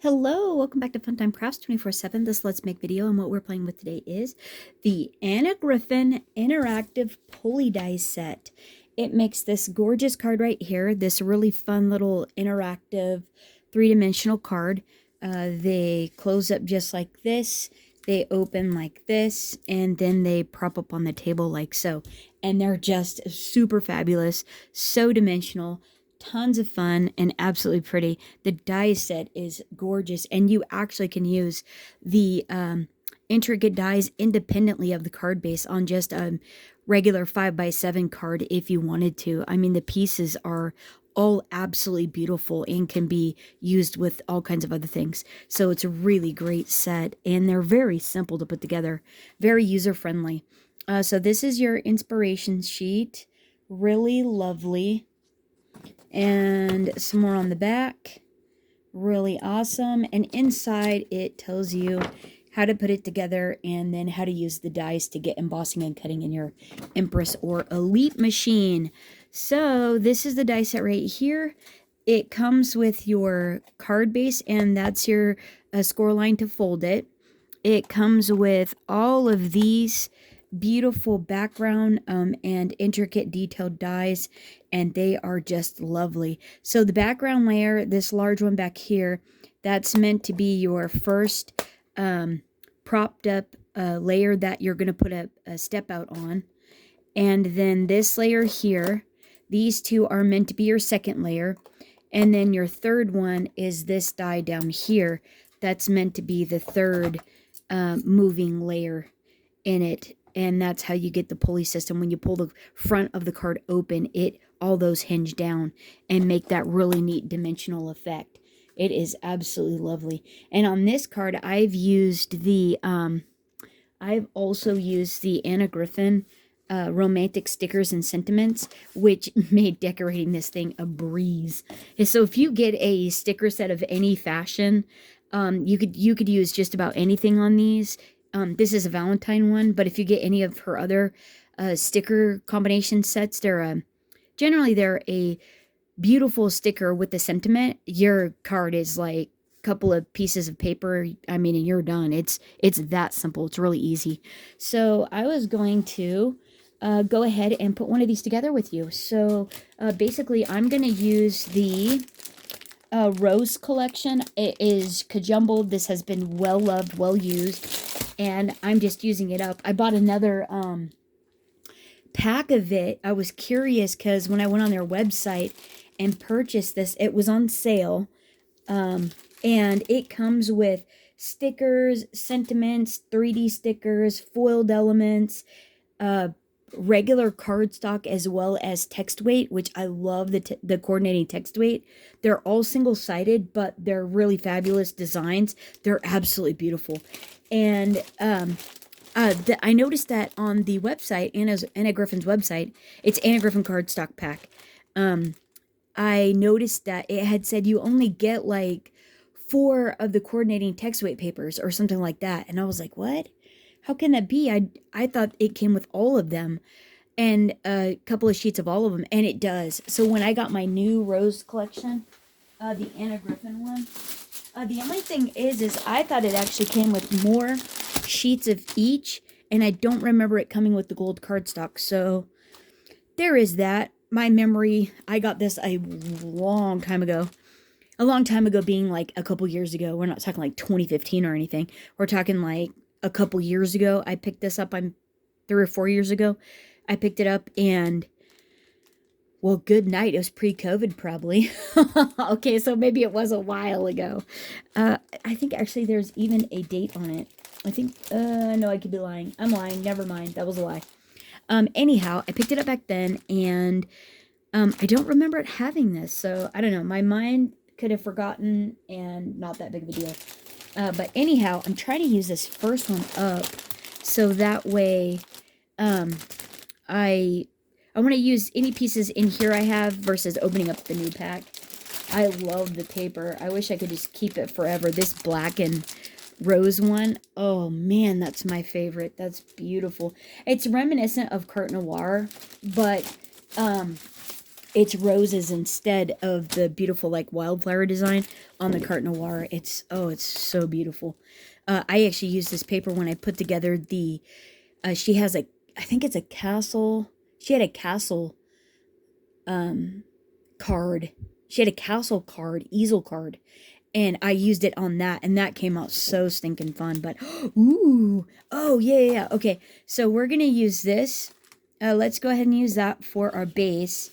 Hello, welcome back to Funtime Crafts 24/7. This Let's Make video, and what we're playing with today is the Griffin interactive pulley die set. It makes this gorgeous card right here, this really fun little interactive three-dimensional card. They close up just like this, they open like this, and then they prop up on the table like so. And they're just super fabulous, so dimensional. Tons of fun and absolutely pretty. The die set is gorgeous, and you actually can use the intricate dies independently of the card base on just a regular 5x7 card if you wanted to. I mean, the pieces are all absolutely beautiful and can be used with all kinds of other things. So it's a really great set, and they're very simple to put together, very user-friendly. So this is your inspiration sheet. Really lovely. And some more on the back. Really awesome. And inside it tells you how to put it together and then how to use the dies to get embossing and cutting in your Empress or Elite machine. So this is the die set right here. It comes with your card base, and that's your score line to fold it. It comes with all of these beautiful background and intricate detailed dies, and they are just lovely. So the background layer, this large one back here, that's meant to be your first propped up layer that you're going to put a step out on. And then this layer here, these two are meant to be your second layer. And then your third one is this die down here that's meant to be the third moving layer in it. And that's how you get the pulley system. When you pull the front of the card open, all those hinge down and make that really neat dimensional effect. It is absolutely lovely. And on this card, I've used the I've also used the Anna Griffin romantic stickers and sentiments, which made decorating this thing a breeze. And so if you get a sticker set of any fashion, you could use just about anything on these. This is a Valentine one, but if you get any of her other sticker combination sets, generally they're a beautiful sticker with the sentiment. Your card is like a couple of pieces of paper. I mean, and you're done. It's that simple. It's really easy. So I was going to go ahead and put one of these together with you. So basically, I'm going to use the Rose collection. It is kajumbled. This has been well loved, well used, and I'm just using it up. I bought another pack of it. I was curious because when I went on their website and purchased this, it was on sale, and it comes with stickers, sentiments, 3D stickers, foiled elements, regular cardstock, as well as text weight, which I love the coordinating text weight. They're all single-sided, but they're really fabulous designs. They're absolutely beautiful. And I noticed that on the website, Anna Griffin's website, it's Anna Griffin cardstock pack. I noticed that it had said you only get like 4 of the coordinating text weight papers or something like that. And I was like, what? How can that be? I thought it came with all of them and a couple of sheets of all of them, and it does. So when I got my new Rose collection, the Anna Griffin one, the only thing is I thought it actually came with more sheets of each, and I don't remember it coming with the gold cardstock. So there is that. My memory, I got this a long time ago. A long time ago being like a couple years ago. We're not talking like 2015 or anything. We're talking like a couple years ago. I picked this up. I'm 3 or 4 years ago. I picked it up, and well, good night. It was pre-COVID probably. Okay, so maybe it was a while ago. I think actually there's even a date on it. I think, no, I could be lying. I'm lying. Never mind. That was a lie. Anyhow, I picked it up back then, and I don't remember it having this. So I don't know. My mind could have forgotten, and not that big of a deal. But anyhow, I'm trying to use this first one up so that way I want to use any pieces in here I have versus opening up the new pack. I love the paper. I wish I could just keep it forever. This black and rose one, oh man, that's my favorite. That's beautiful. It's reminiscent of Carte Noir, but it's roses instead of the beautiful like wildflower design on the Carte Noir. It's so beautiful. I actually used this paper when I put together the she has a, I think it's a castle. She had a castle card. She had a castle card, easel card, and I used it on that, and that came out so stinking fun. But ooh, oh yeah. Okay, so we're gonna use this. Let's go ahead and use that for our base.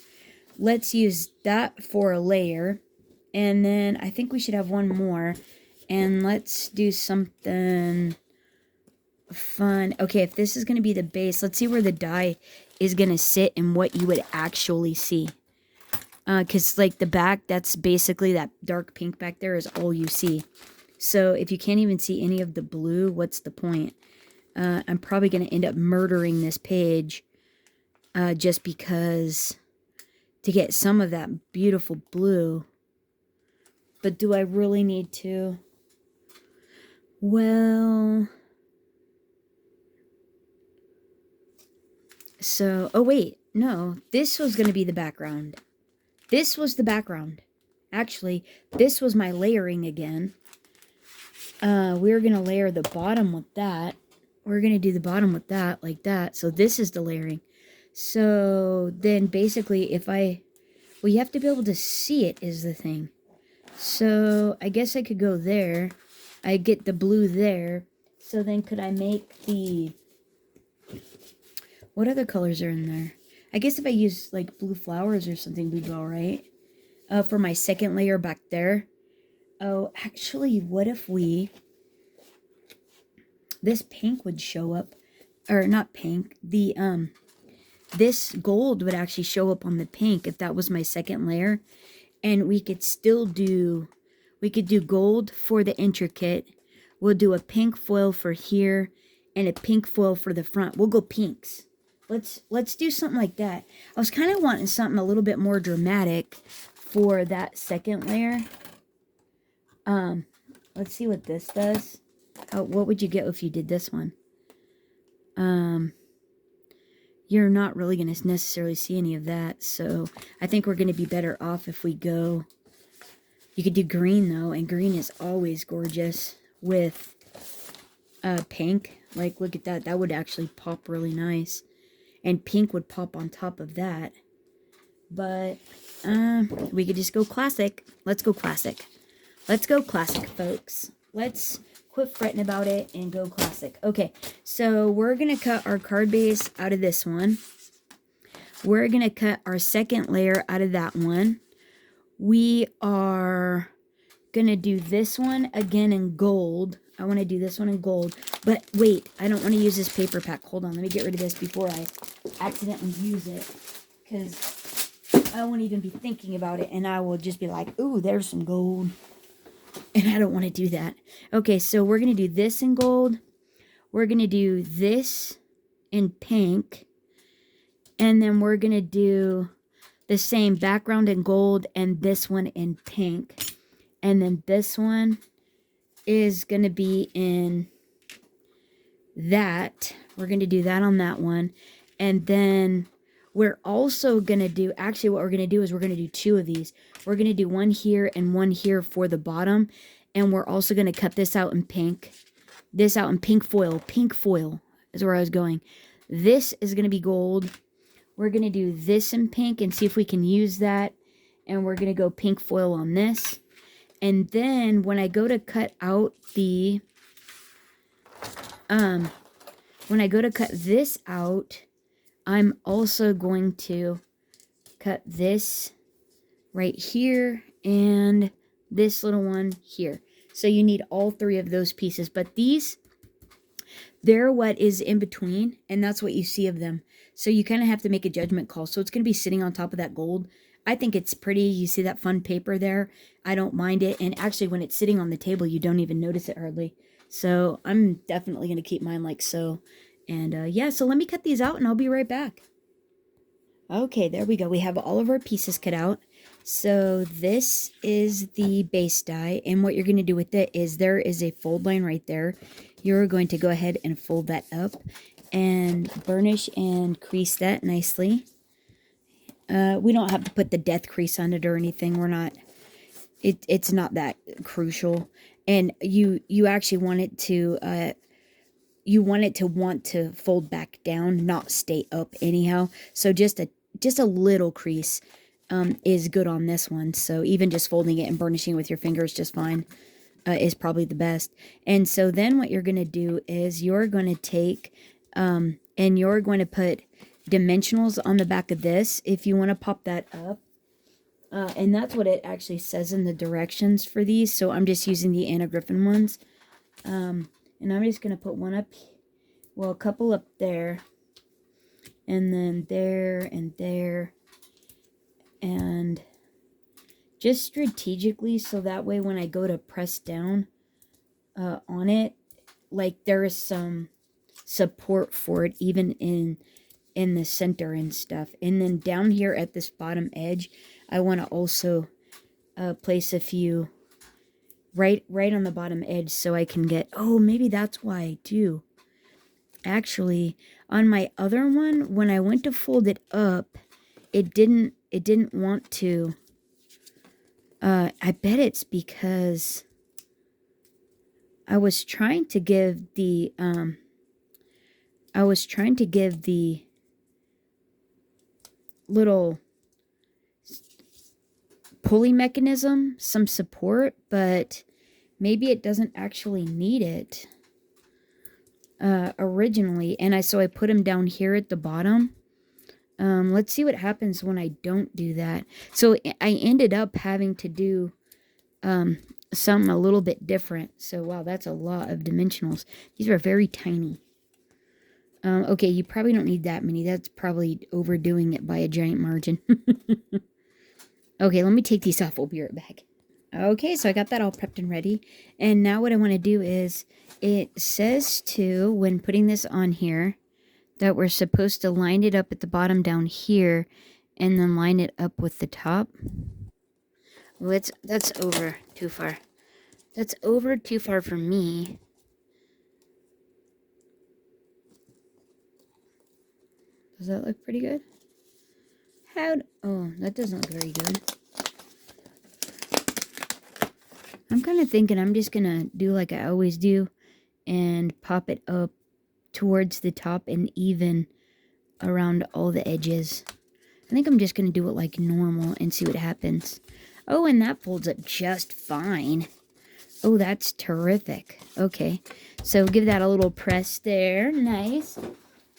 Let's use that for a layer, and then I think we should have one more. And let's do something fun. Okay, if this is gonna be the base, let's see where the die is gonna sit and what you would actually see. Because like the back, that's basically that dark pink back there is all you see. So if you can't even see any of the blue, what's the point? I'm probably going to end up murdering this page just because to get some of that beautiful blue. But do I really need to? Well, so, oh wait, no, this was going to be the background. This was the background. Actually, this was my layering again. We're going to layer the bottom with that. We're going to do the bottom with that, like that. So this is the layering. So then basically if I... Well, you have to be able to see it is the thing. So I guess I could go there. I get the blue there. So then could I make the... What other colors are in there? I guess if I use like blue flowers or something, we'd be alright. For my second layer back there. Oh, actually, what if we... This pink would show up. Or not pink. The, this gold would actually show up on the pink if that was my second layer. And we could still do... We could do gold for the intricate. We'll do a pink foil for here. And a pink foil for the front. We'll go pinks. Let's do something like that. I was kind of wanting something a little bit more dramatic for that second layer. Let's see what this does. What would you get if you did this one? You're not really going to necessarily see any of that. So I think we're going to be better off if we go... You could do green though. And green is always gorgeous with pink. Like look at that. That would actually pop really nice. And pink would pop on top of that. But we could just go classic. Let's go classic. Let's go classic, folks. Let's quit fretting about it and go classic. Okay, so we're going to cut our card base out of this one. We're going to cut our second layer out of that one. We are going to do this one again in gold. I want to do this one in gold. But wait, I don't want to use this paper pack. Hold on, let me get rid of this before I accidentally use it. Because I won't even be thinking about it. And I will just be like, ooh, there's some gold. And I don't want to do that. Okay, so we're going to do this in gold. We're going to do this in pink. And then we're going to do the same background in gold and this one in pink. And then this one is going to be in that. We're going to do that on that one. And then we're also going to do, actually what we're going to do is we're going to do two of these. We're going to do one here and one here for the bottom. And we're also going to cut this out in pink. This out in pink foil. Pink foil is where I was going. This is going to be gold. We're going to do this in pink and see if we can use that. And we're going to go pink foil on this. And then when I go to cut out the, when I go to cut this out, I'm also going to cut this right here and this little one here. So you need all three of those pieces. But these, they're what is in between, and that's what you see of them. So you kind of have to make a judgment call. So it's going to be sitting on top of that gold. I think it's pretty. You see that fun paper there? I don't mind it. And actually, when it's sitting on the table, you don't even notice it hardly. So I'm definitely going to keep mine like so. And yeah, so let me cut these out, and I'll be right back. Okay, there we go. We have all of our pieces cut out. So this is the base die. And what you're going to do with it is there is a fold line right there. You're going to go ahead and fold that up and burnish and crease that nicely. We don't have to put the death crease on it or anything. We're not, it's not that crucial. And you actually want it to, want to fold back down, not stay up anyhow. So just a little crease is good on this one. So even just folding it and burnishing with your fingers just fine is probably the best. And so then what you're going to do is you're going to take and you're going to put dimensionals on the back of this if you want to pop that up. And that's what it actually says in the directions for these. So I'm just using the Anna Griffin ones. And I'm just going to put one up, well, a couple up there. And then there and there. And just strategically, so that way when I go to press down on it, like there is some support for it even in the center and stuff. And then down here at this bottom edge, I want to also place a few right on the bottom edge so I can get, oh, maybe that's why I do. Actually, on my other one, when I went to fold it up, it didn't want to. I bet it's because I was trying to give the little pulley mechanism some support, but maybe it doesn't actually need it originally. And so I put him down here at the bottom. Let's see what happens when I don't do that. So I ended up having to do something a little bit different. So wow, that's a lot of dimensionals. These are very tiny. Okay, you probably don't need that many. That's probably overdoing it by a giant margin. Okay, let me take these off. We'll be right back. Okay, so I got that all prepped and ready. And now what I want to do is, it says to, when putting this on here, that we're supposed to line it up at the bottom down here and then line it up with the top. Well, that's over too far. That's over too far for me. Does that look pretty good? Oh, that doesn't look very good. I'm kind of thinking I'm just going to do like I always do and pop it up towards the top and even around all the edges. I think I'm just going to do it like normal and see what happens. Oh, and that folds up just fine. Oh, that's terrific. Okay, so give that a little press there. Nice.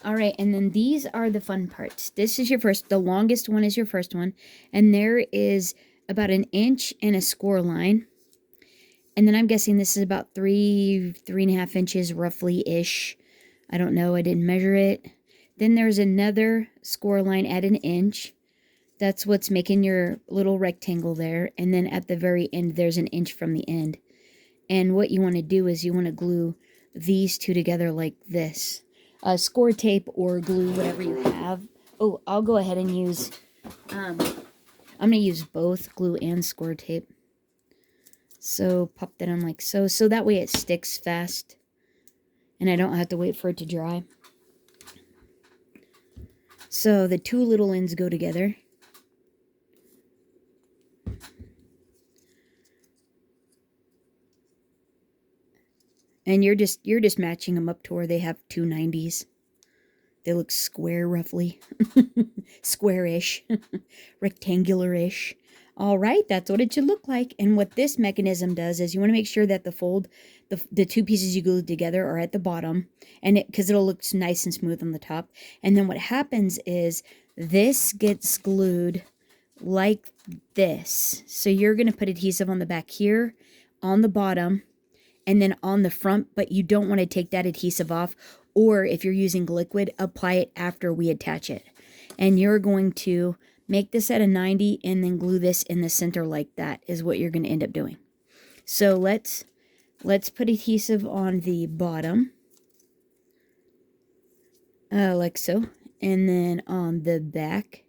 All right, and then these are the fun parts. This is your first, the longest one is your first one. And there is about 1 inch and a score line. And then I'm guessing this is about 3.5 inches roughly-ish. I don't know, I didn't measure it. Then there's another score line at 1 inch. That's what's making your little rectangle there. And then at the very end, there's 1 inch from the end. And what you want to do is you want to glue these two together like this. Score tape or glue, whatever you have. Oh, I'll go ahead and use, I'm going to use both glue and score tape. So pop that on like so. So that way it sticks fast. And I don't have to wait for it to dry. So the two little ends go together. And you're just matching them up to where they have 290s. They look square roughly. Square-ish. Rectangular-ish. All right, that's what it should look like. And what this mechanism does is you want to make sure that the fold, the two pieces you glued together are at the bottom, and because it'll look nice and smooth on the top. And then what happens is this gets glued like this. So you're going to put adhesive on the back here, on the bottom, and then on the front, but you don't want to take that adhesive off, or if you're using liquid, apply it after we attach it. And you're going to make this at a 90 and then glue this in the center like that is what you're going to end up doing. So let's put adhesive on the bottom, like so, and then on the back,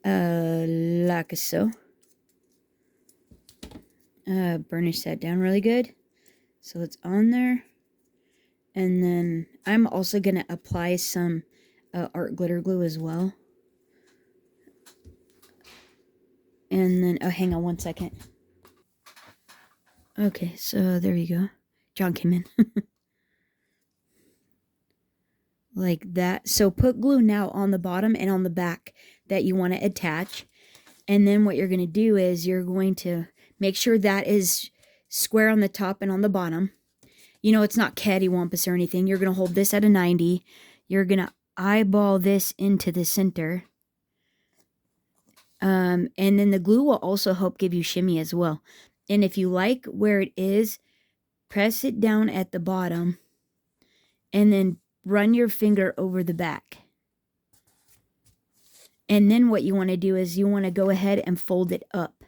like so. Burnish that down really good. So it's on there. And then I'm also going to apply some art glitter glue as well. And then, oh, hang on one second. Okay, so there you go. John came in. Like that. So put glue now on the bottom and on the back that you want to attach. And then what you're going to do is you're going to make sure that is square on the top and on the bottom. You know, it's not cattywampus or anything. You're going to hold this at a 90. You're going to eyeball this into the center. And then the glue will also help give you shimmy as well. And if you like where it is, press it down at the bottom and then run your finger over the back. And then what you want to do is you want to go ahead and fold it up.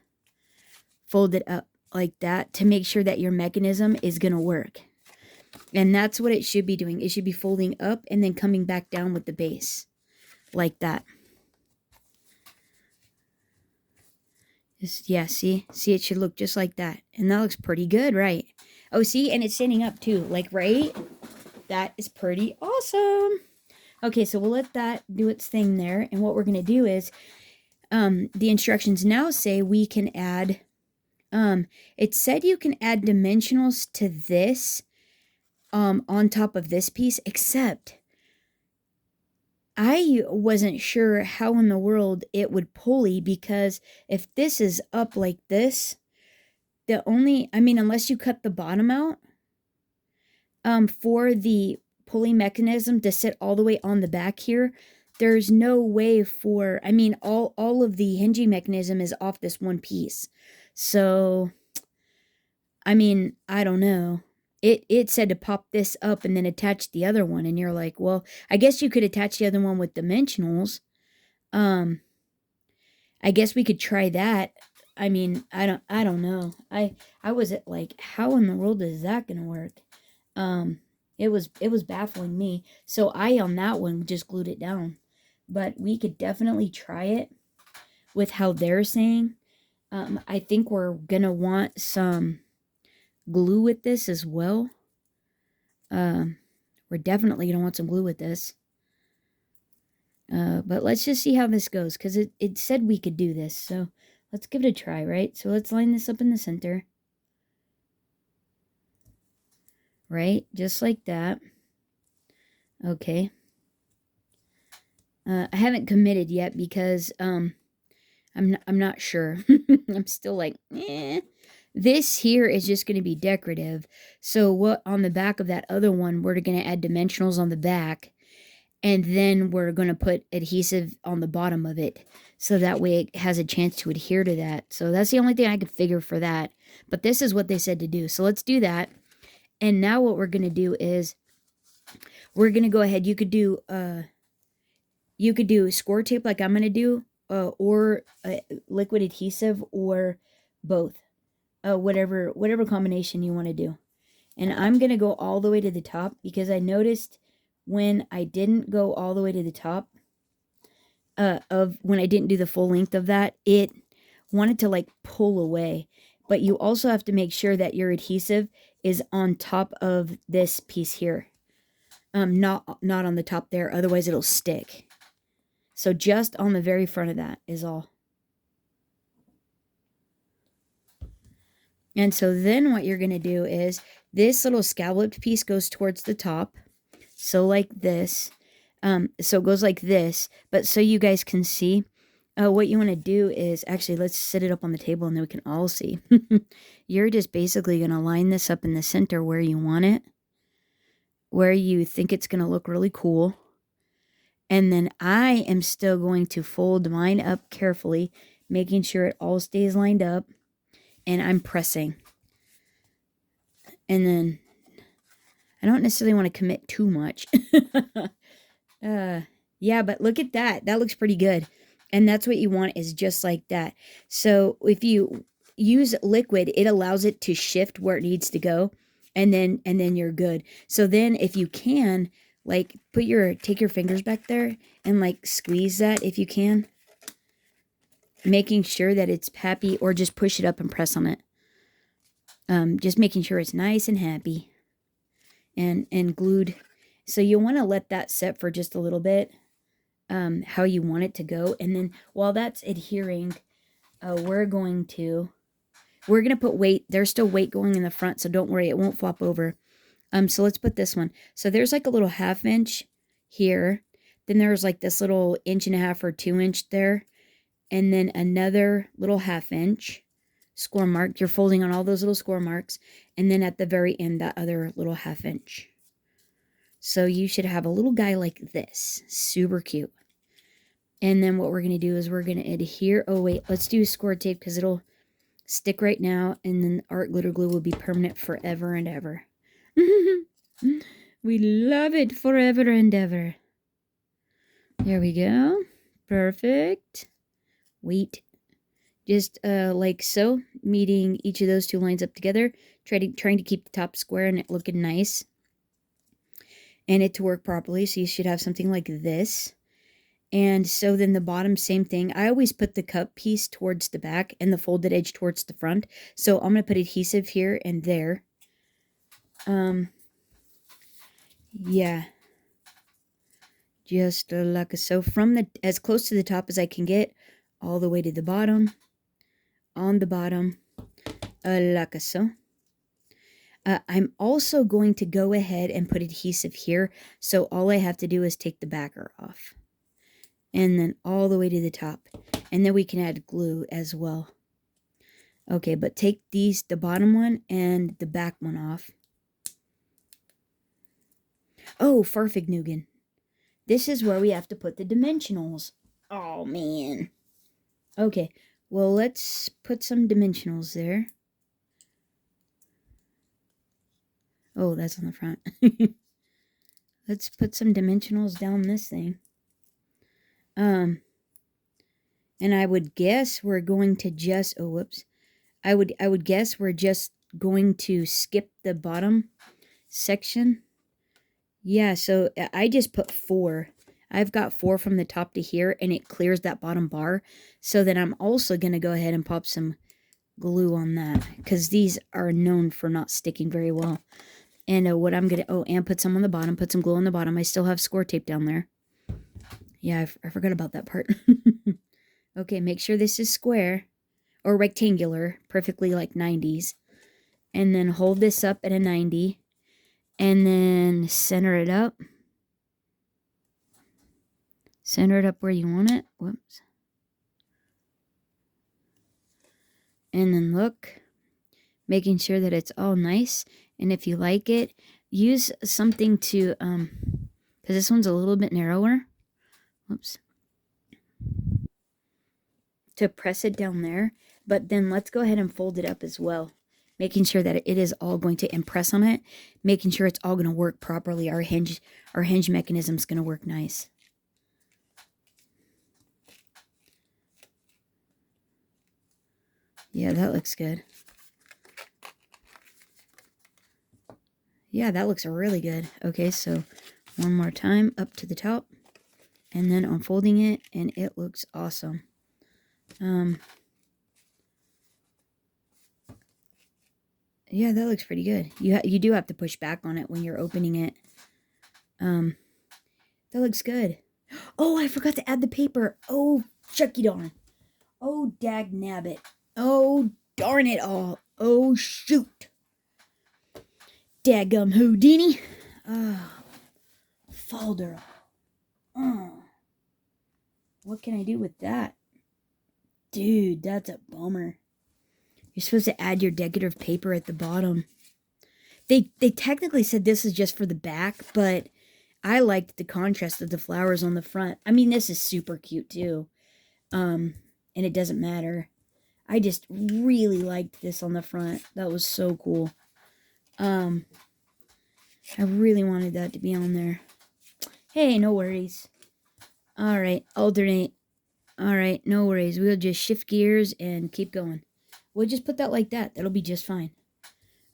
Fold it up like that to make sure that your mechanism is going to work. And that's what it should be doing. It should be folding up and then coming back down with the base. Like that. Just, yeah, see? See, it should look just like that. And that looks pretty good, right? Oh, see? And it's standing up too. Like, right? That is pretty awesome. Okay, so we'll let that do its thing there. And what we're going to do is, the instructions now say we can add, it said you can add dimensionals to this, on top of this piece, except I wasn't sure how in the world it would pulley, because if this is up like this, unless you cut the bottom out, for the pulley mechanism to sit all the way on the back here, there's no way for, all of the hinging mechanism is off this one piece. So, I don't know. It said to pop this up and then attach the other one, and you're like, well, I guess you could attach the other one with dimensionals. I guess we could try that. I don't know. I was like, how in the world is that gonna work? It was baffling me. So I on that one just glued it down. But we could definitely try it with how they're saying. I think we're gonna want some glue with this as well. We're definitely gonna want some glue with this. But let's just see how this goes, because it said we could do this. So let's give it a try, right? So let's line this up in the center. Right? Just like that. Okay. I haven't committed yet because I'm not sure. I'm still like, eh. This here is just going to be decorative. So what on the back of that other one, we're going to add dimensionals on the back. And then we're going to put adhesive on the bottom of it. So that way it has a chance to adhere to that. So that's the only thing I could figure for that. But this is what they said to do. So let's do that. And now what we're going to do is we're going to go ahead. You could do score tape like I'm going to do, or liquid adhesive, or both. Whatever combination you want to do. And I'm going to go all the way to the top, because I noticed when I didn't go all the way to the top, when I didn't do the full length of that, it wanted to like pull away. But you also have to make sure that your adhesive is on top of this piece here. Not on the top there, otherwise it'll stick. So just on the very front of that is all. And so then what you're going to do is this little scalloped piece goes towards the top. So like this. So it goes like this. But so you guys can see, what you want to do is, actually, let's set it up on the table and then we can all see. You're just basically going to line this up in the center where you want it. Where you think it's going to look really cool. And then I am still going to fold mine up carefully, making sure it all stays lined up. And I'm pressing. And then I don't necessarily want to commit too much. Yeah, but look at that. That looks pretty good. And that's what you want, is just like that. So if you use liquid, it allows it to shift where it needs to go. And then you're good. So then if you can, like, take your fingers back there and like squeeze that if you can. Making sure that it's happy, or just push it up and press on it. Just making sure it's nice and happy. And glued. So you want to let that set for just a little bit. How you want it to go. And then while that's adhering, we're going to put weight. There's still weight going in the front, so don't worry, it won't flop over. So let's put this one. So there's like a little 1/2 inch here. Then there's like this little 1.5 or 2 inch there. And then another little 1/2 inch score mark. You're folding on all those little score marks. And then at the very end, that other little 1/2 inch. So you should have a little guy like this. Super cute. And then what we're going to do is we're going to adhere. Oh, wait. Let's do score tape because it'll stick right now. And then art glitter glue will be permanent forever and ever. We love it forever and ever. There we go. Perfect. Wait. Just like so, meeting each of those two lines up together, trying to keep the top square and it looking nice. And it to work properly, so you should have something like this. And so then the bottom, same thing. I always put the cup piece towards the back and the folded edge towards the front. So I'm going to put adhesive here and there. Yeah. Just like so, from the as close to the top as I can get, all the way to the bottom. On the bottom, like so. I'm also going to go ahead and put adhesive here. So all I have to do is take the backer off. And then all the way to the top. And then we can add glue as well. Okay, but take the bottom one and the back one off. Oh, Farfignugan. This is where we have to put the dimensionals. Oh, man. Okay, well, let's put some dimensionals there. Oh, that's on the front. Let's put some dimensionals down this thing. And I would guess we're going to just, oh, whoops. I would guess we're just going to skip the bottom section. Yeah, so I just put 4. I've got 4 from the top to here, and it clears that bottom bar. So then I'm also going to go ahead and pop some glue on that, because these are known for not sticking very well. And what I'm going to, oh, and put some on the bottom, put some glue on the bottom. I still have score tape down there. Yeah, I forgot about that part. Okay, make sure this is square or rectangular, perfectly like 90s. And then hold this up at a 90. And then center it up. Center it up where you want it. Whoops. And then look, making sure that it's all nice. And if you like it, use something to, because this one's a little bit narrower. Whoops. To press it down there. But then let's go ahead and fold it up as well. Making sure that it is all going to impress on it. Making sure it's all going to work properly. Our hinge mechanism is going to work nice. Yeah, that looks good. Yeah, that looks really good. Okay, so one more time up to the top. And then unfolding it, and it looks awesome. Yeah, that looks pretty good. You do have to push back on it when you're opening it. That looks good. Oh, I forgot to add the paper. Oh, Chucky darn. Oh, dag nabbit. Oh, darn it all. Oh, shoot. Daggum Houdini. Folder. What can I do with that? Dude, that's a bummer. You're supposed to add your decorative paper at the bottom. They technically said this is just for the back, but I liked the contrast of the flowers on the front. I mean, this is super cute too. And it doesn't matter. I just really liked this on the front. That was so cool. I really wanted that to be on there. Hey, no worries. All right, alternate. All right, no worries. We'll just shift gears and keep going. We'll just put that like that. That'll be just fine.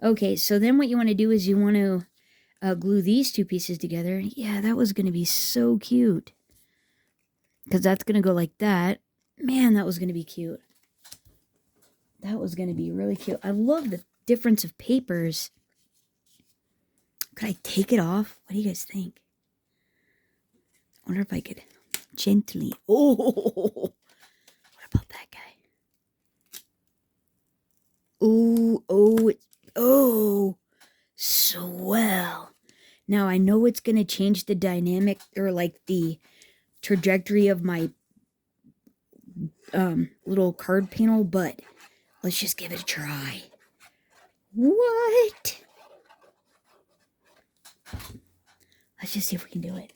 Okay, so then what you want to do is you want to glue these two pieces together. Yeah, that was going to be so cute. Because that's going to go like that. Man, that was going to be cute. That was going to be really cute. I love the difference of papers. Could I take it off? What do you guys think? I wonder if I could gently. Oh, what about that guy? Oh, oh, oh, swell. Now I know it's going to change the dynamic or like the trajectory of my little card panel, but let's just give it a try. What? Let's just see if we can do it.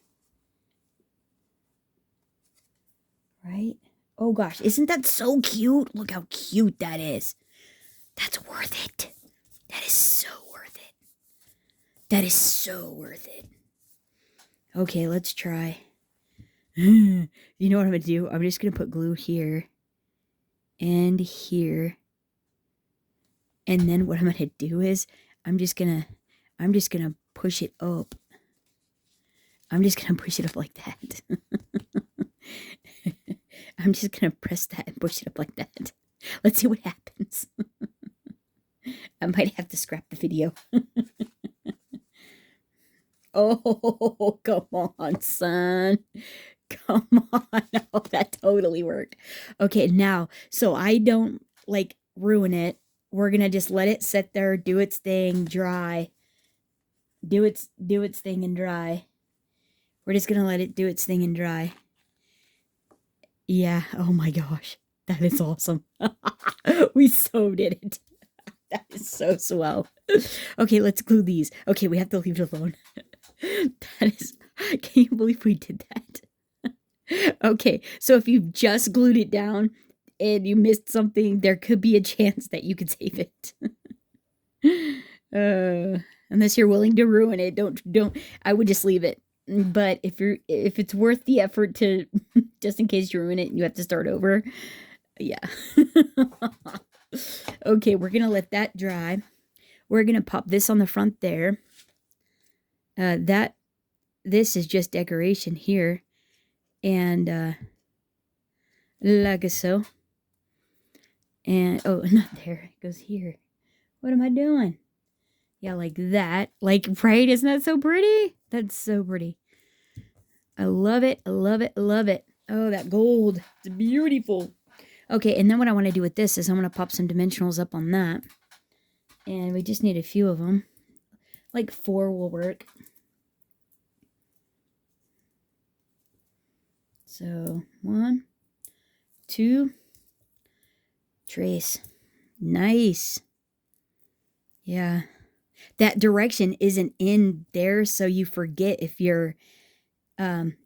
Right? Oh gosh, isn't that so cute? Look how cute that is. That's worth it. That is so worth it. That is so worth it. Okay, let's try. You know what I'm going to do? I'm just going to put glue here and here. And then what I'm going to do is I'm just going to push it up. I'm just going to push it up like that. I'm just going to press that and push it up like that. Let's see what happens. I might have to scrap the video. Oh, come on, son. Come on. Oh, that totally worked. Okay, now, so I don't, like, ruin it. We're going to just let it sit there, do its thing, dry. Do its thing and dry. We're just going to let it do its thing and dry. Yeah, oh my gosh. That is awesome. We so did it. That is so swell. Okay, let's glue these. Okay, we have to leave it alone. That is, can you believe we did that? Okay, so if you've just glued it down and you missed something, there could be a chance that you could save it. Unless you're willing to ruin it, don't. I would just leave it. But if it's worth the effort to, just in case you ruin it and you have to start over, yeah. Okay, we're gonna let that dry. We're gonna pop this on the front there. This is just decoration here, and like so. And oh, not there. It goes here. What am I doing? Yeah, like that. Like, right? Isn't that so pretty? That's so pretty. I love it. I love it. I love it. Oh, that gold. It's beautiful. Okay, and then what I want to do with this is I'm going to pop some dimensionals up on that. And we just need a few of them. Like 4 will work. So 1, 2, trace. Nice. Yeah. That direction isn't in there, so you forget if you're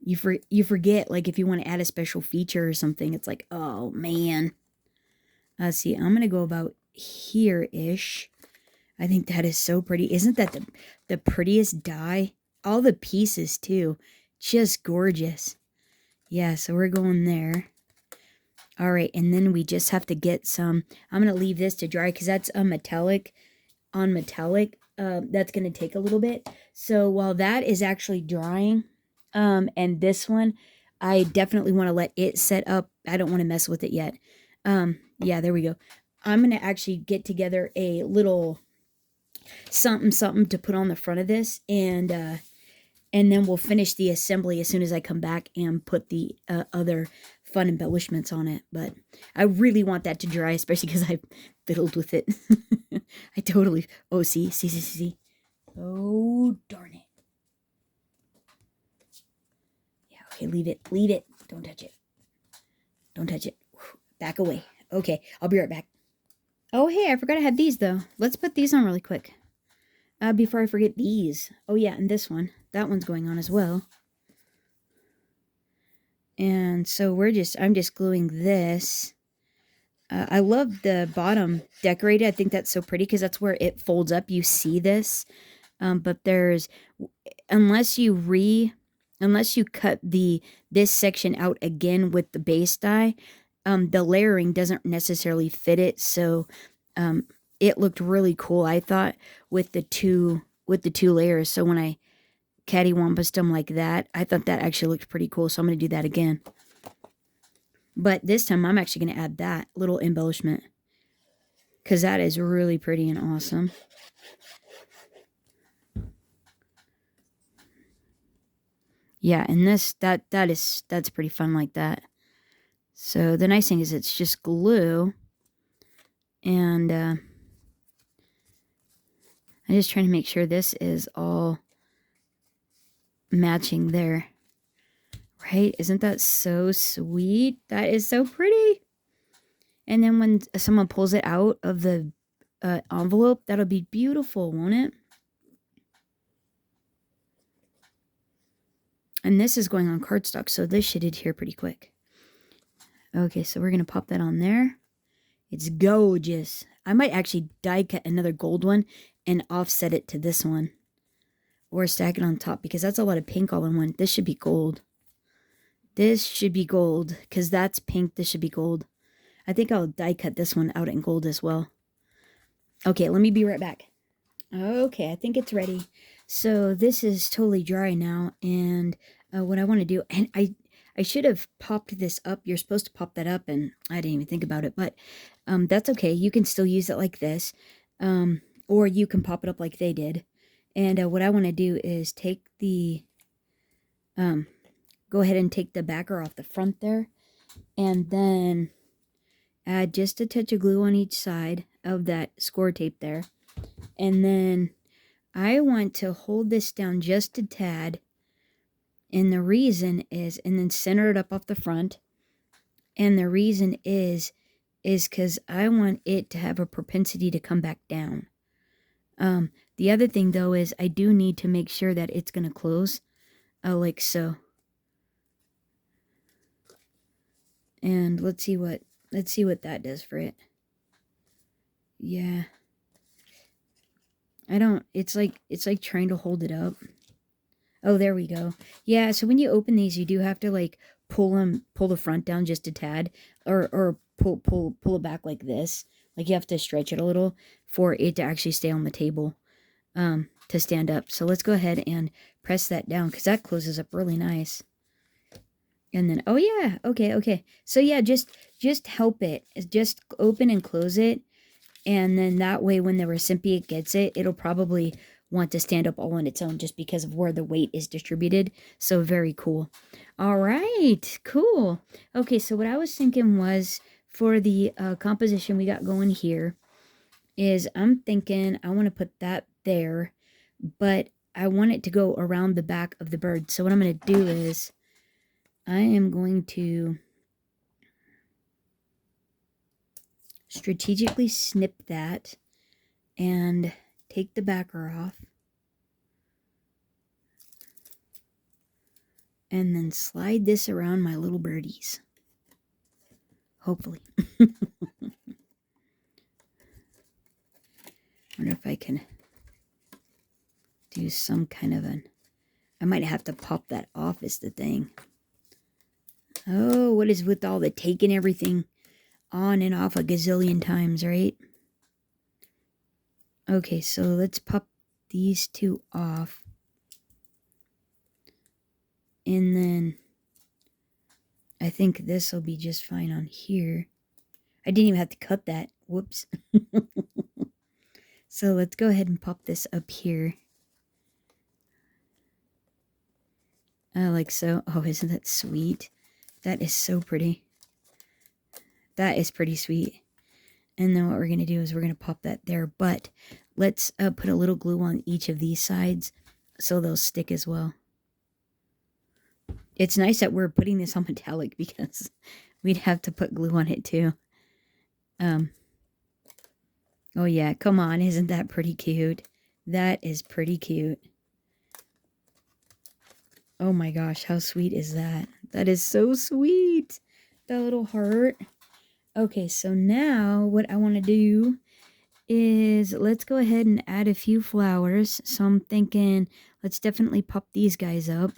you forget, like, if you want to add a special feature or something. It's like, oh man. See, I'm gonna go about here-ish. I think that is so pretty. Isn't that the prettiest die? All the pieces too, just gorgeous. Yeah, so we're going there. All right, and then we just have to get some. I'm gonna leave this to dry because that's a metallic on metallic. That's gonna take a little bit. So while that is actually drying, and this one, I definitely want to let it set up. I don't want to mess with it yet. Yeah, there we go. I'm gonna actually get together a little something to put on the front of this, and then we'll finish the assembly as soon as I come back and put the other fun embellishments on it. But I really want that to dry, especially because I fiddled with it. I totally. Oh, see. Oh, darn it. Yeah, okay, leave it. Don't touch it. Back away. Okay, I'll be right back. Oh, hey, I forgot I had these, though. Let's put these on really quick. Before I forget these. Oh, yeah, and this one. That one's going on as well. And so I'm just gluing this. I love the bottom decorated. I think that's so pretty because that's where it folds up. You see this. But unless you cut this section out again with the base die, the layering doesn't necessarily fit it. So, it looked really cool, I thought, with the two layers. So when I cattywampused them like that, I thought that actually looked pretty cool. So I'm going to do that again. But this time I'm actually going to add that little embellishment because that is really pretty and awesome. Yeah, and that's pretty fun like that. So the nice thing is it's just glue, and I'm just trying to make sure this is all matching there. Right? Isn't that so sweet? That is so pretty. And then when someone pulls it out of the envelope, that'll be beautiful, won't it? And this is going on cardstock, so this should adhere pretty quick. Okay, so we're going to pop that on there. It's gorgeous. I might actually die cut another gold one and offset it to this one. Or stack it on top, because that's a lot of pink all in one. This should be gold. This should be gold, because that's pink. This should be gold. I think I'll die cut this one out in gold as well. Okay, let me be right back. Okay, I think it's ready. So this is totally dry now, and what I want to do, and I should have popped this up. You're supposed to pop that up, and I didn't even think about it, but that's okay. You can still use it like this, or you can pop it up like they did. And what I want to do is take the, go ahead and take the backer off the front there, and then add just a touch of glue on each side of that score tape there. And then I want to hold this down just a tad. And the reason is, and then center it up off the front. And the reason is because I want it to have a propensity to come back down. The other thing though is I do need to make sure that it's going to close, like so. And let's see what that does for it. Yeah. It's like trying to hold it up. Oh, there we go. Yeah, so when you open these, you do have to like pull the front down just a tad, or pull it back like this. Like you have to stretch it a little for it to actually stay on the table, to stand up. So let's go ahead and press that down, because that closes up really nice. And then, oh yeah, okay. So yeah, just help it. Just open and close it. And then that way when the recipient gets it, it'll probably want to stand up all on its own just because of where the weight is distributed. So very cool. All right, cool. Okay, so what I was thinking was for the composition we got going here is I'm thinking I want to put that there, but I want it to go around the back of the bird. So what I'm going to do is I am going to strategically snip that and take the backer off. And then slide this around my little birdies. Hopefully. Wonder if I can do some kind of an... I might have to pop that off is the thing. Oh, what is with all the taking everything on and off a gazillion times, right? Okay, so let's pop these two off. And then I think this will be just fine on here. I didn't even have to cut that. Whoops. So let's go ahead and pop this up here. Like so. Oh, isn't that sweet? That is so pretty. That is pretty sweet. And then what we're going to do is we're going to pop that there. But let's put a little glue on each of these sides so they'll stick as well. It's nice that we're putting this on metallic because we'd have to put glue on it too. Oh yeah, come on. Isn't that pretty cute? That is pretty cute. Oh my gosh, how sweet is that? That is so sweet. That little heart. Okay, so now what I want to do is let's go ahead and add a few flowers. So I'm thinking let's definitely pop these guys up.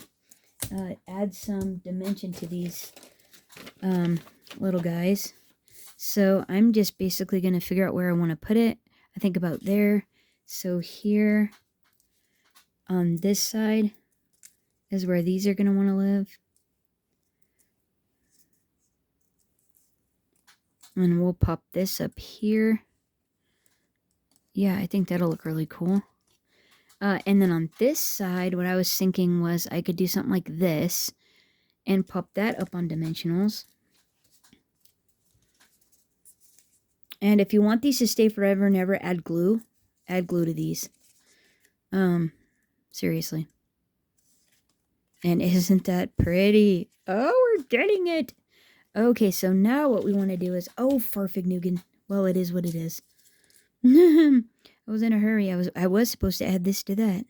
Add some dimension to these little guys. So I'm just basically going to figure out where I want to put it. I think about there. So here on this side is where these are going to want to live. And we'll pop this up here. Yeah, I think that'll look really cool. And then on this side, what I was thinking was I could do something like this and pop that up on dimensionals. And if you want these to stay forever and ever, add glue. Add glue to these. Seriously. And isn't that pretty? Oh, we're getting it. Okay, so now what we want to do is, oh, Farfignugan. Well, it is what it is. I was in a hurry. I was supposed to add this to that.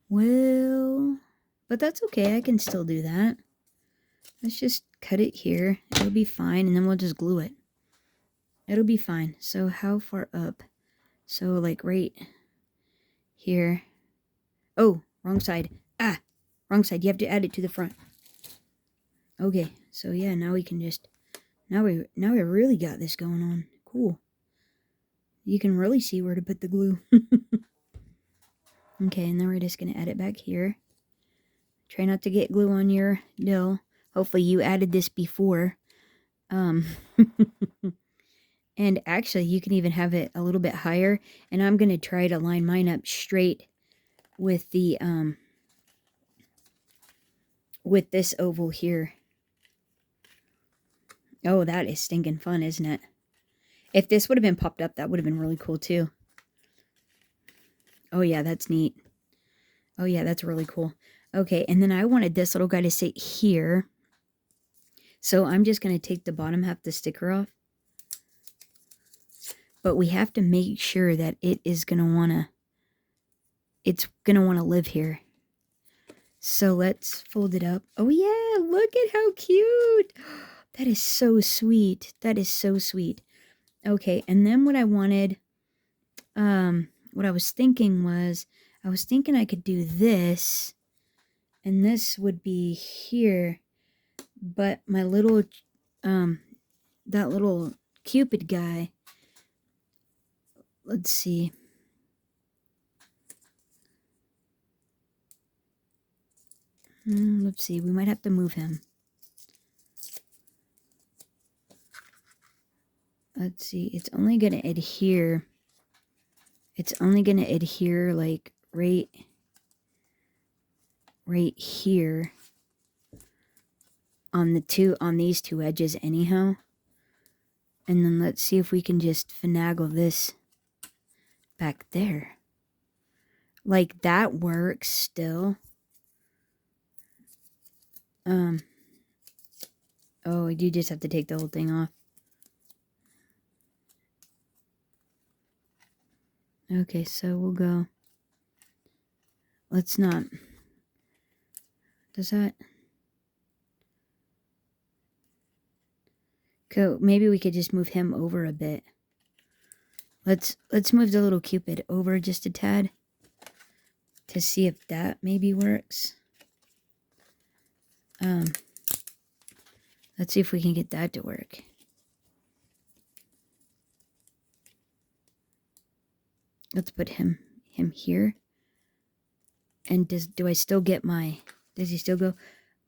Well, but that's okay. I can still do that. Let's just cut it here. It'll be fine, and then we'll just glue it. It'll be fine. So how far up? So like right here. Oh, wrong side. Ah, wrong side. You have to add it to the front. Okay, so yeah, now we can just now we really got this going on. Cool. You can really see where to put the glue. Okay, and then we're just gonna add it back here. Try not to get glue on your dough. Hopefully you added this before. And actually you can even have it a little bit higher, and I'm gonna try to line mine up straight with the with this oval here. Oh, that is stinking fun, isn't it? If this would have been popped up, that would have been really cool too. Oh yeah, that's neat. Oh yeah, that's really cool. Okay, and then I wanted this little guy to sit here. So I'm just going to take the bottom half of the sticker off. But we have to make sure that it is going to want to, it's going to want to live here. So let's fold it up. Oh yeah, look at how cute. That is so sweet. That is so sweet. Okay, and then what I wanted, what I was thinking was, I could do this, and this would be here, but my little, that little Cupid guy, let's see. Let's see, we might have to move him. Let's see, it's only going to adhere. It's only going to adhere like right here on these two edges anyhow. And then let's see if we can just finagle this back there. Like that works still. Oh, you just have to take the whole thing off. Okay, so we'll go. Let's not. Does that? Cool. Maybe we could just move him over a bit. Let's move the little Cupid over just a tad to see if that maybe works. Let's see if we can get that to work. Let's put him here. And do I still get my? Does he still go?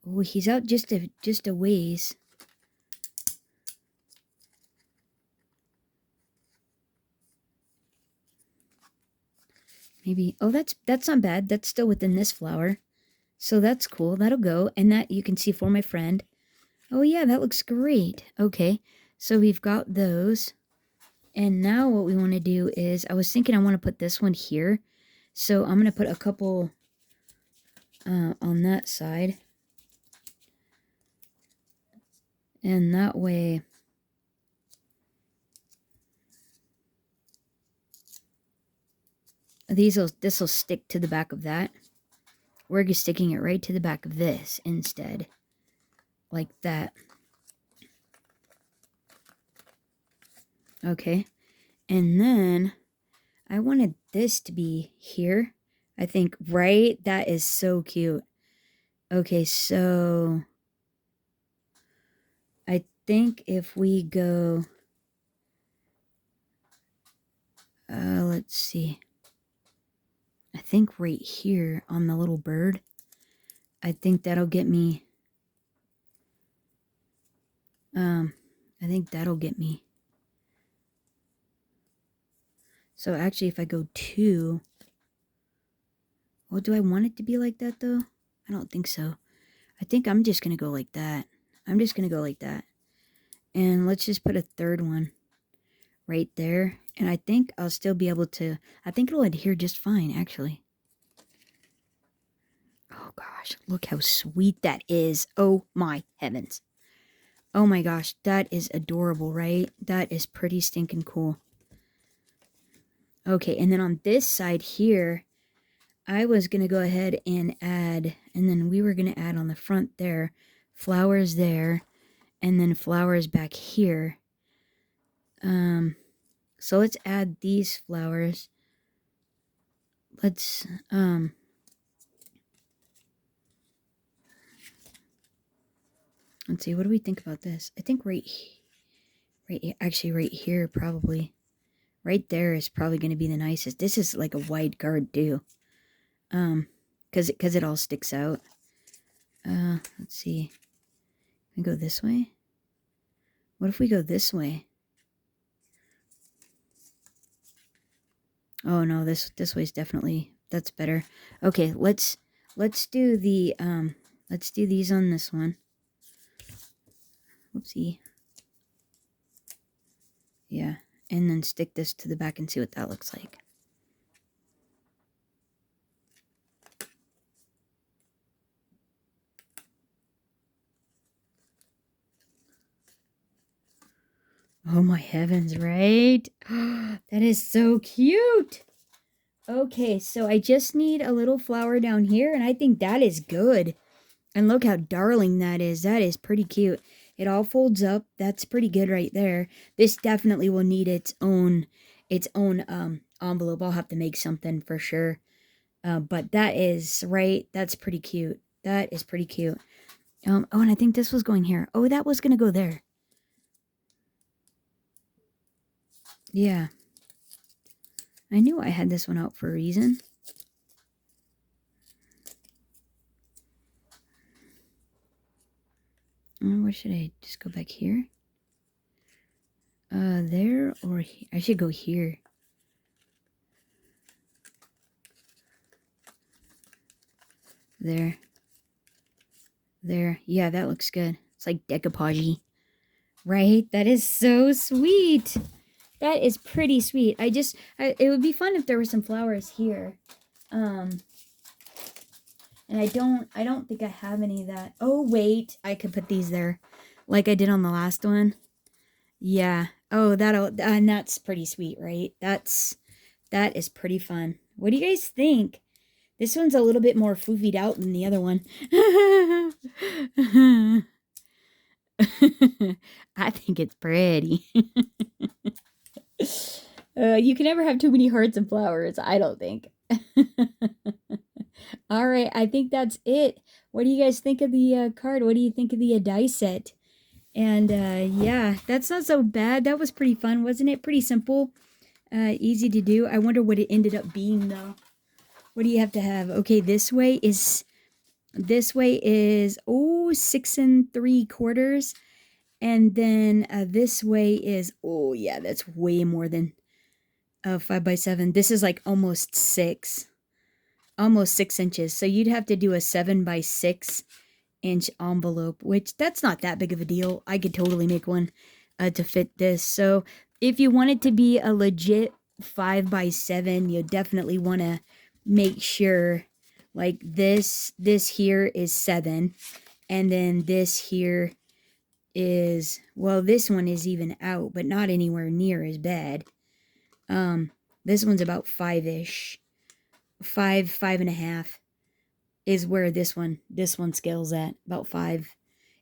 Oh, he's out just a ways. Maybe. Oh, that's not bad. That's still within this flower. So that's cool. That'll go. And that you can see for my friend. Oh yeah, that looks great. Okay. So we've got those. And now what we want to do is, I was thinking I want to put this one here. So I'm going to put a couple on that side. And that way, this will stick to the back of that. We're just sticking it right to the back of this instead. Like that. Okay. And then I wanted this to be here. I think, right? That is so cute. Okay, so I think if we go, let's see. I think right here on the little bird, I think that'll get me, I think that'll get me. So actually, if I go 2, well, do I want it to be like that though? I don't think so. I think I'm just going to go like that. I'm just going to go like that. And let's just put a third one right there. And I think I'll still be able to, I think it'll adhere just fine, actually. Oh gosh, look how sweet that is. Oh my heavens. Oh my gosh, that is adorable, right? That is pretty stinking cool. Okay, and then on this side here, I was going to go ahead and add, and then we were going to add on the front there, flowers there, and then flowers back here. So let's add these flowers. Let's see, what do we think about this? I think right here probably. Right there is probably going to be the nicest. This is like a wide card too. Cuz it all sticks out. Let's see. Can we go this way? What if we go this way? Oh no, this way's definitely, that's better. Okay, let's do the let's do these on this one. Whoopsie. Yeah, and then stick this to the back and see what that looks like. Oh my heavens, right? That is so cute. Okay, so I just need a little flower down here, and I think that is good. And look how darling that is. That is pretty cute. It all folds up. That's pretty good right there. This definitely will need its own envelope. I'll have to make something for sure. But that is, right, that's pretty cute. That is pretty cute. Oh, and I think this was going here. Oh, that was going to go there. Yeah. I knew I had this one out for a reason. Where should I just go back here? There or here? I should go here. There. There. Yeah, that looks good. It's like decoupage. Right? That is so sweet. That is pretty sweet. It would be fun if there were some flowers here. And I don't think I have any of that. Oh, wait. I could put these there like I did on the last one. Yeah. Oh, and that's pretty sweet, right? That is pretty fun. What do you guys think? This one's a little bit more foofied out than the other one. I think it's pretty. You can never have too many hearts and flowers, I don't think. All right, I think that's it. What do you guys think of the card? What do you think of the die set? And yeah, that's not so bad. That was pretty fun, wasn't it? Pretty simple, easy to do. I wonder what it ended up being, though. What do you have to have? Okay, this way is, oh, 6 3/4. And then this way is, oh yeah, that's way more than 5 by 7. This is like almost 6 inches. So you'd have to do a 7 by 6 inch envelope, which that's not that big of a deal. I could totally make one to fit this. So if you want it to be a legit 5 by 7, you definitely want to make sure like this here is 7, and then this here is, well, this one is even out, but not anywhere near as bad. This one's about 5-ish. 5.5 is where this one scales at, about 5.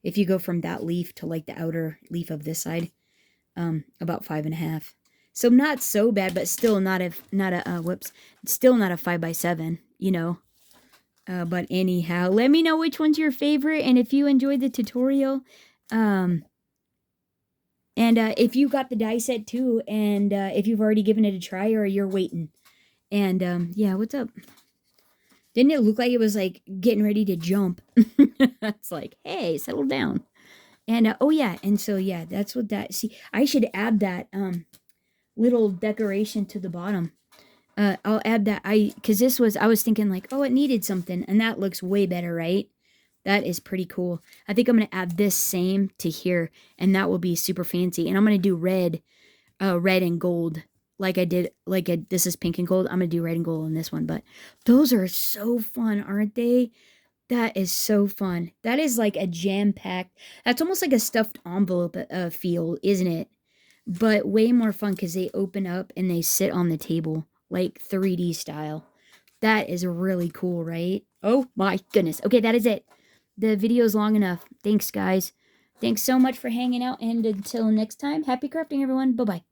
If you go from that leaf to like the outer leaf of this side, about 5.5. So not so bad, but still not a still not a 5 by 7, you know. But anyhow, let me know which one's your favorite, and if you enjoyed the tutorial, and if you got the die set too, and if you've already given it a try or you're waiting. And yeah, what's up? Didn't it look like it was like getting ready to jump? It's like, hey, settle down. And oh yeah, and so yeah, that's what that, see, I should add that little decoration to the bottom. I'll add that, because I was thinking like, oh, it needed something, and that looks way better, right? That is pretty cool. I think I'm going to add this same to here, and that will be super fancy. And I'm going to do red red and gold. Like I did, this is pink and gold. I'm gonna do red and gold on this one, but those are so fun, aren't they? That is so fun. That is like a jam-packed, that's almost like a stuffed envelope feel, isn't it? But way more fun because they open up and they sit on the table, like 3D style. That is really cool, right? Oh my goodness. Okay, that is it. The video is long enough. Thanks, guys. Thanks so much for hanging out, and until next time, happy crafting, everyone. Bye-bye.